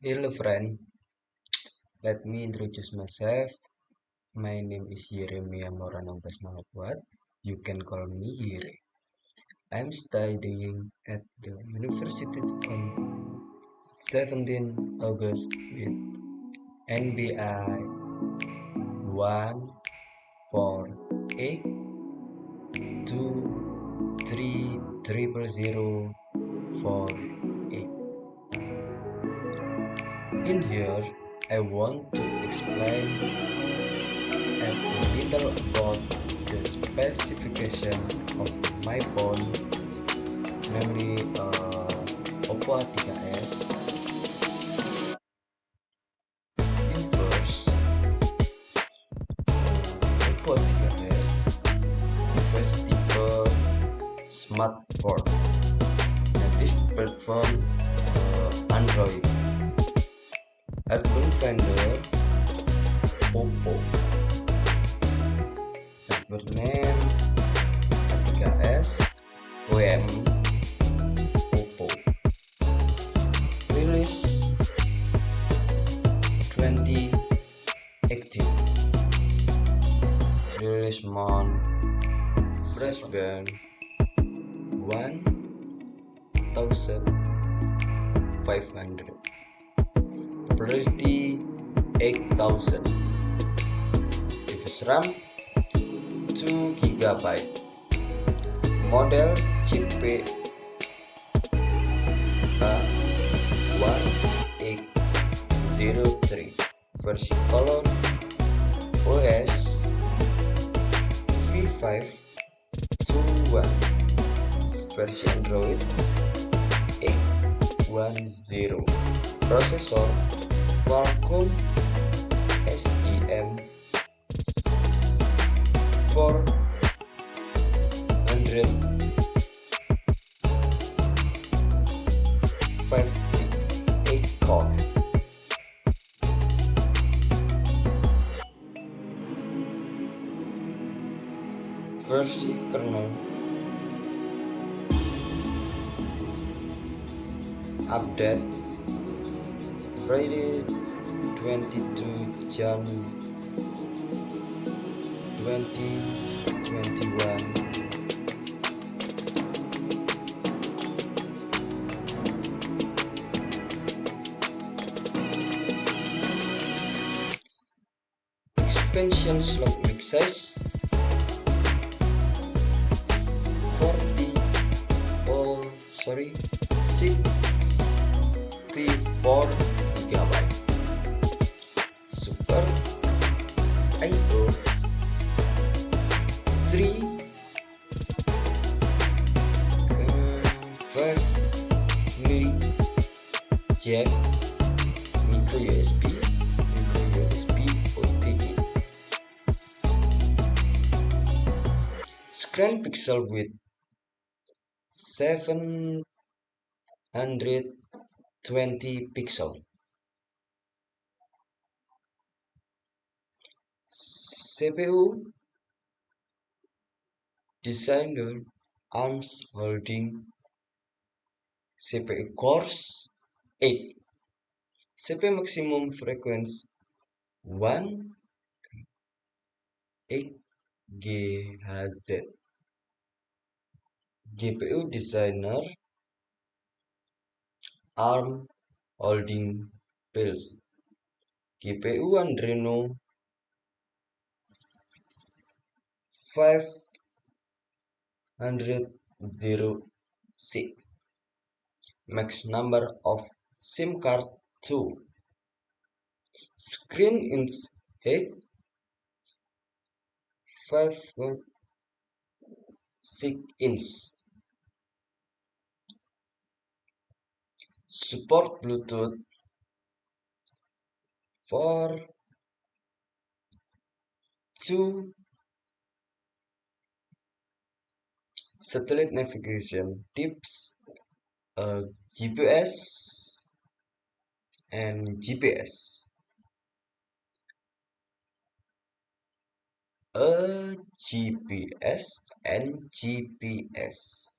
Hello friend, let me introduce myself. My name is YEREMIA MAURANA MAABUAT. You can call me Yere. I'm studying at the university on 17 August with NBI 148200048. In here, I want to explain a little about the specification of my phone, namely Oppo A3s. In first, Oppo A3s, the first tipe smartphone, native platform Android. Hardware vendor Oppo. Hardware name A3s OEM Oppo. Release 2018. Release month price band 1500. Popularity 8000. Device RAM 2 GB. Model chip A1803. Versi color OS V521. Versi Android 810. Prosesor Qualcomm SDM 458 core. Versi kernel update Friday 22 Jan 2021. Expansion slot mic size 64 GB. Super I/O 3 5 mili jack micro USB OTG. Screen pixel width 720 pixel. CPU designer arms holding CPU cores 8. CPU maximum frequency 18 GHz. GPU designer ARM holding pills. GPU Adreno 500C. Max number of SIM card 2. Screen inch height 5.6 inch. Support Bluetooth for 2 satellite navigation tips, GPS and GPS. GPS and GPS.